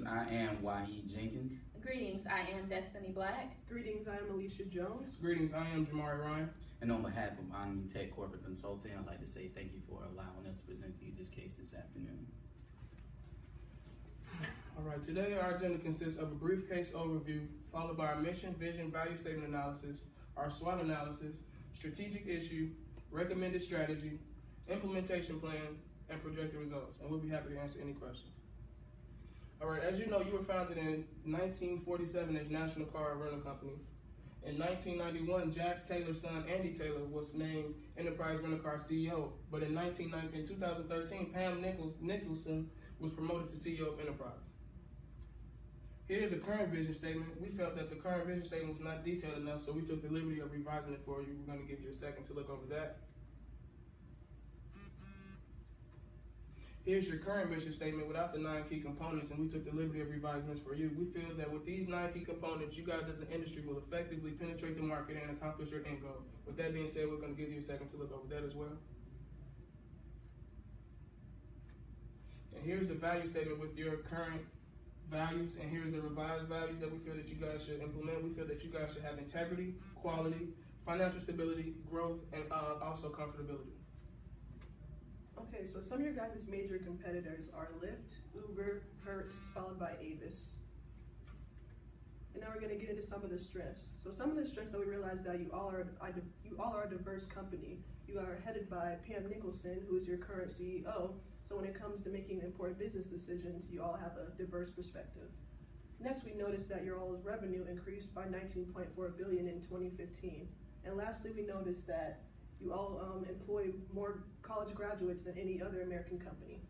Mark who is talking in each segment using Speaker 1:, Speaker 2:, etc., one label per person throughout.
Speaker 1: I am Y.E. Jenkins.
Speaker 2: Greetings, I am Destiny Black.
Speaker 3: Greetings, I am Alicia Jones.
Speaker 4: Greetings, I am Jamari Ryan.
Speaker 1: And on behalf of Omnitech Corporate Consulting, I'd like to say thank you for allowing us to present to you this case this afternoon.
Speaker 4: All right, today our agenda consists of a brief case overview, followed by our mission, vision, value statement analysis, our SWOT analysis, strategic issue, recommended strategy, implementation plan, and projected results. And we'll be happy to answer any questions. All right, as you know, you were founded in 1947 as National Car Rental Company. In 1991, Jack Taylor's son, Andy Taylor, was named Enterprise Rental Car CEO. But in 2013, Pam Nicholson was promoted to CEO of Enterprise. Here's the current vision statement. We felt that the current vision statement was not detailed enough, so we took the liberty of revising it for you. We're going to give you a second to look over that. Here's your current mission statement without the 9 key components, and we took the liberty of revising this for you. We feel that with these 9 key components, you guys as an industry will effectively penetrate the market and accomplish your end goal. With that being said, we're going to give you a second to look over that as well. And here's the value statement with your current values, and here's the revised values that we feel that you guys should implement. We feel that you guys should have integrity, quality, financial stability, growth, and also comfortability.
Speaker 3: Okay, so some of your guys' major competitors are Lyft, Uber, Hertz, followed by Avis. And now we're going to get into some of the strengths. So some of the strengths that we realize that you all are a diverse company. You are headed by Pam Nicholson, who is your current CEO. So when it comes to making important business decisions, you all have a diverse perspective. Next, we noticed that your all's revenue increased by $19.4 billion in 2015. And lastly, we noticed that you all employ more college graduates than any other American company.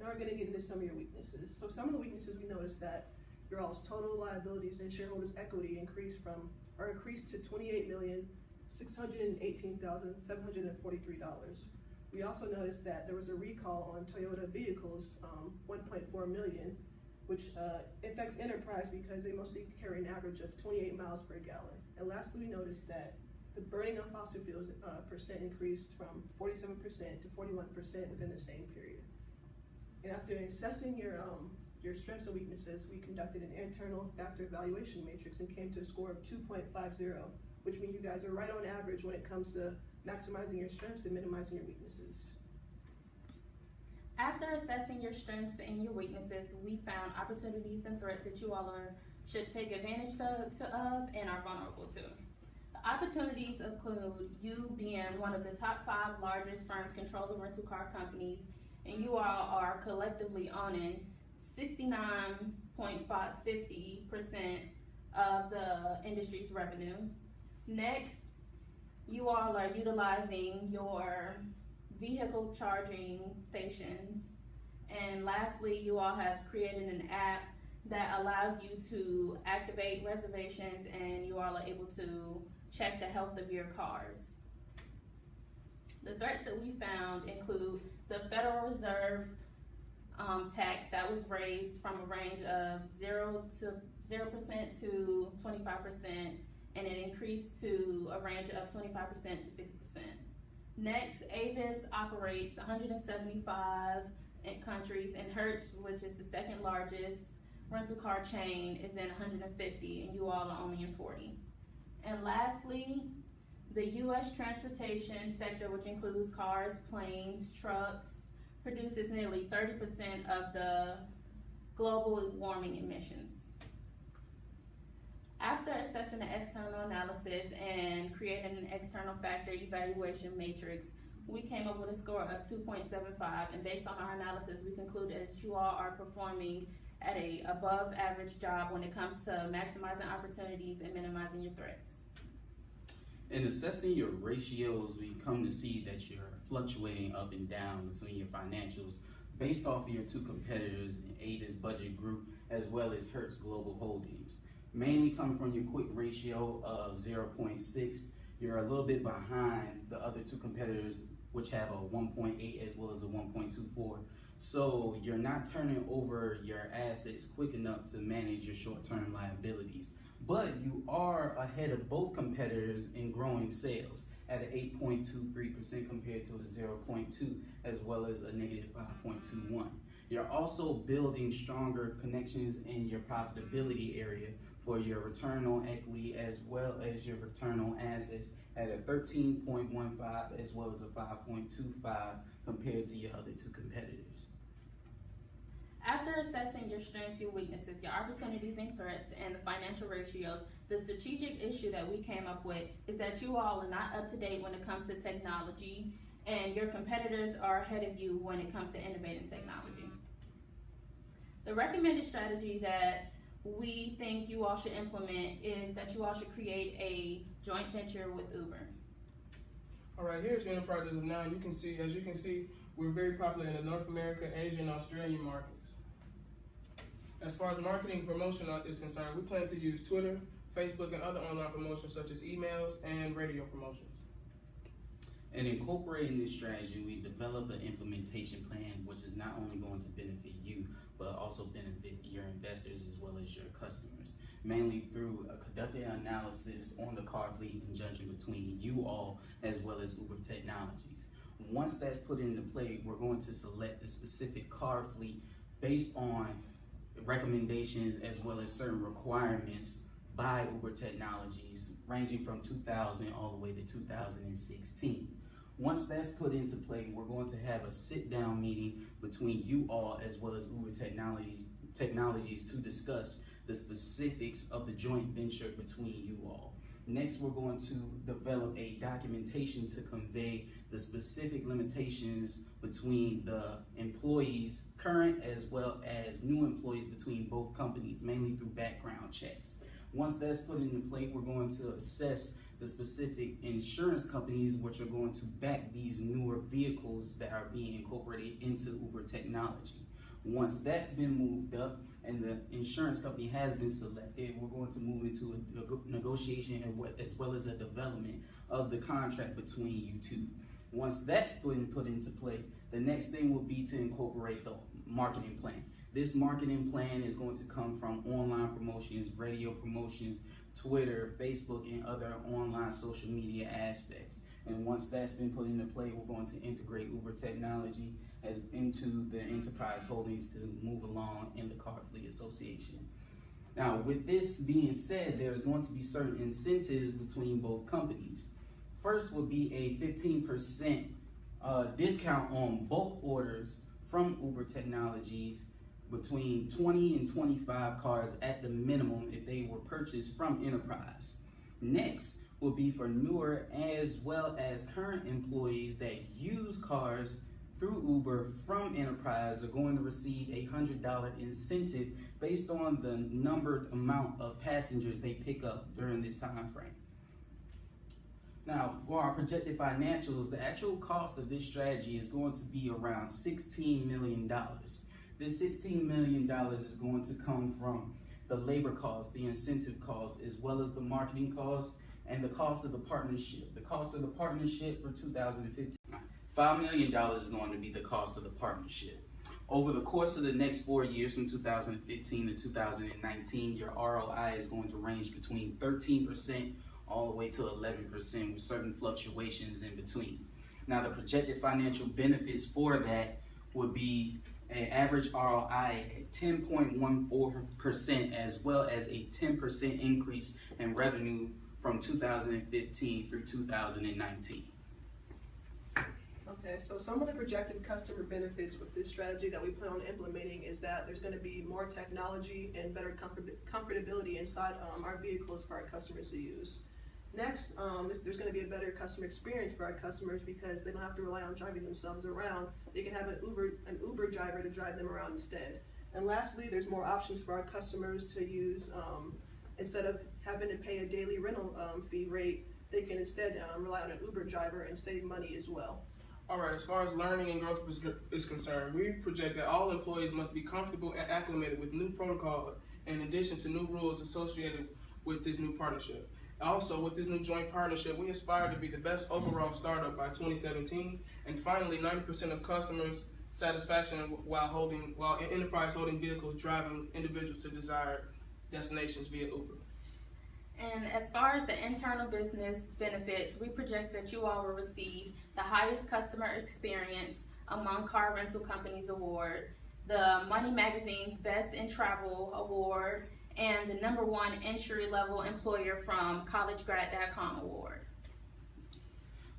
Speaker 3: Now we're going to get into some of your weaknesses. So some of the weaknesses, we noticed that your all's total liabilities and shareholders' equity increased to $28,618,743. We also noticed that there was a recall on Toyota vehicles, 1.4 million, which affects Enterprise because they mostly carry an average of 28 miles per gallon. And lastly, we noticed that the burning of fossil fuels percent increased from 47% to 41% within the same period. And after assessing your strengths and weaknesses, we conducted an internal factor evaluation matrix and came to a score of 2.50, which means you guys are right on average when it comes to maximizing your strengths and minimizing your weaknesses.
Speaker 2: After assessing your strengths and your weaknesses, we found opportunities and threats that you all should take advantage of and are vulnerable to. The opportunities include you being one of the top 5 largest firms controlling rental car companies, and you all are collectively owning 69.50% of the industry's revenue. Next, you all are utilizing your vehicle charging stations. And lastly, you all have created an app that allows you to activate reservations, and you all are able to check the health of your cars. The threats that we found include the Federal Reserve tax that was raised from a range of 0% to 25%, and it increased to a range of 25% to 50%. Next, Avis operates 175 countries, and Hertz, which is the second largest rental car chain, is in 150, and you all are only in 40. And lastly, the U.S. transportation sector, which includes cars, planes, trucks, produces nearly 30% of the global warming emissions. After assessing the external analysis and creating an external factor evaluation matrix, we came up with a score of 2.75, and based on our analysis, we concluded that you all are performing at an above average job when it comes to maximizing opportunities and minimizing your threats.
Speaker 1: In assessing your ratios, we come to see that you're fluctuating up and down between your financials based off of your 2 competitors in Avis Budget Group as well as Hertz Global Holdings. Mainly coming from your quick ratio of 0.6, you're a little bit behind the other 2 competitors, which have a 1.8 as well as a 1.24. So you're not turning over your assets quick enough to manage your short-term liabilities. But you are ahead of both competitors in growing sales at an 8.23% compared to a 0.2 as well as a negative 5.21. You're also building stronger connections in your profitability area for your return on equity as well as your return on assets at a 13.15 as well as a 5.25 compared to your other two competitors.
Speaker 2: After assessing your strengths, your weaknesses, your opportunities and threats, and the financial ratios, the strategic issue that we came up with is that you all are not up to date when it comes to technology, and your competitors are ahead of you when it comes to innovating technology. The recommended strategy that we think you all should implement is that you all should create a joint venture with Uber.
Speaker 4: All right, here's the enterprise as of now. As you can see, we're very popular in the North America, Asia, and Australian markets. As far as marketing and promotion is concerned, we plan to use Twitter, Facebook, and other online promotions such as emails and radio promotions.
Speaker 1: And incorporating this strategy, we develop an implementation plan which is not only going to benefit you, but also benefit your investors as well as your customers, mainly through a conducted analysis on the car fleet in conjunction between you all as well as Uber Technologies. Once that's put into play, we're going to select the specific car fleet based on recommendations as well as certain requirements by Uber Technologies, ranging from 2000 all the way to 2016. Once that's put into play, we're going to have a sit-down meeting between you all as well as Uber Technologies to discuss the specifics of the joint venture between you all. Next, we're going to develop a documentation to convey the specific limitations between the employees, current as well as new employees between both companies, mainly through background checks. Once that's put into play, we're going to assess the specific insurance companies which are going to back these newer vehicles that are being incorporated into Uber technology. Once that's been moved up and the insurance company has been selected, we're going to move into a negotiation as well as a development of the contract between you two. Once that's put into play, the next thing will be to incorporate the marketing plan. This marketing plan is going to come from online promotions, radio promotions, Twitter, Facebook, and other online social media aspects. And once that's been put into play, we're going to integrate Uber technology as into the enterprise holdings to move along in the Car Fleet Association. Now, with this being said, there's going to be certain incentives between both companies. First would be a 15% discount on bulk orders from Uber Technologies between 20 and 25 cars at the minimum if they were purchased from Enterprise. Next will be for newer as well as current employees that use cars through Uber from Enterprise are going to receive a $100 incentive based on the numbered amount of passengers they pick up during this time frame. Now, for our projected financials, the actual cost of this strategy is going to be around $16 million. This $16 million is going to come from the labor cost, the incentive cost, as well as the marketing cost and the cost of the partnership. The cost of the partnership for 2015, $5 million is going to be the cost of the partnership. Over the course of the next 4 years, from 2015 to 2019, your ROI is going to range between 13% all the way to 11% with certain fluctuations in between. Now, the projected financial benefits for that would be an average ROI at 10.14% as well as a 10% increase in revenue from 2015 through 2019.
Speaker 3: Okay, so some of the projected customer benefits with this strategy that we plan on implementing is that there's going to be more technology and better comfortability inside our vehicles for our customers to use. Next, there's going to be a better customer experience for our customers because they don't have to rely on driving themselves around. They can have an Uber driver to drive them around instead. And lastly, there's more options for our customers to use. Instead of having to pay a daily rental fee rate, they can instead rely on an Uber driver and save money as well.
Speaker 4: All right, as far as learning and growth is concerned, we project that all employees must be comfortable and acclimated with new protocol in addition to new rules associated with this new partnership. Also, with this new joint partnership, we aspire to be the best overall startup by 2017. And finally, 90% of customers' satisfaction while Enterprise holding vehicles driving individuals to desired destinations via Uber.
Speaker 2: And as far as the internal business benefits, we project that you all will receive the highest customer experience among car rental companies award, the Money Magazine's Best in Travel Award, and the #1 entry-level employer from collegegrad.com award.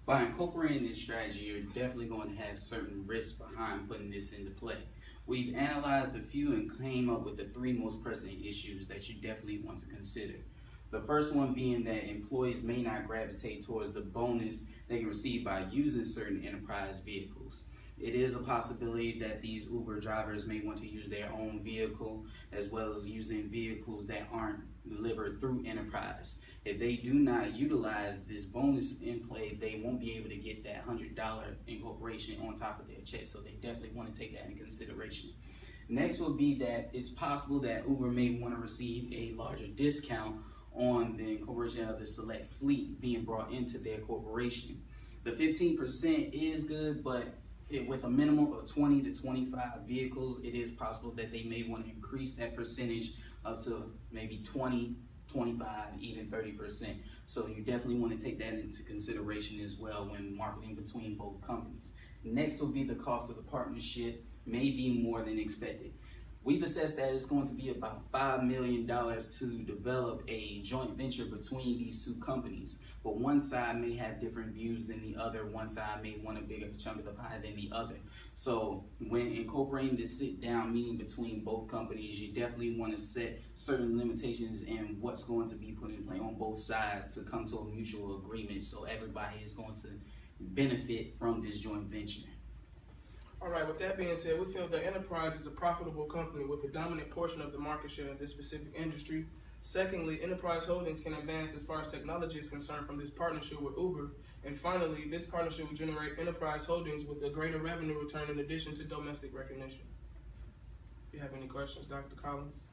Speaker 1: By incorporating this strategy, you're definitely going to have certain risks behind putting this into play. We've analyzed a few and came up with the 3 most pressing issues that you definitely want to consider. The first one being that employees may not gravitate towards the bonus they can receive by using certain enterprise vehicles. It is a possibility that these Uber drivers may want to use their own vehicle as well as using vehicles that aren't delivered through enterprise. If they do not utilize this bonus in play, they won't be able to get that $100 incorporation on top of their check. So they definitely want to take that into consideration. Next will be that it's possible that Uber may want to receive a larger discount on the incorporation of the select fleet being brought into their corporation. The 15% is good, but with a minimum of 20 to 25 vehicles, it is possible that they may want to increase that percentage up to maybe 20, 25, even 30%. So you definitely want to take that into consideration as well when marketing between both companies. Next will be the cost of the partnership, may be more than expected. We've assessed that it's going to be about $5 million to develop a joint venture between these 2 companies. But one side may have different views than the other. One side may want a bigger chunk of the pie than the other. So when incorporating this sit-down meeting between both companies, you definitely want to set certain limitations and what's going to be put in play on both sides to come to a mutual agreement so everybody is going to benefit from this joint venture.
Speaker 4: All right, with that being said, we feel that Enterprise is a profitable company with a dominant portion of the market share in this specific industry. Secondly, Enterprise Holdings can advance as far as technology is concerned from this partnership with Uber. And finally, this partnership will generate Enterprise Holdings with a greater revenue return in addition to domestic recognition. If you have any questions, Dr. Collins?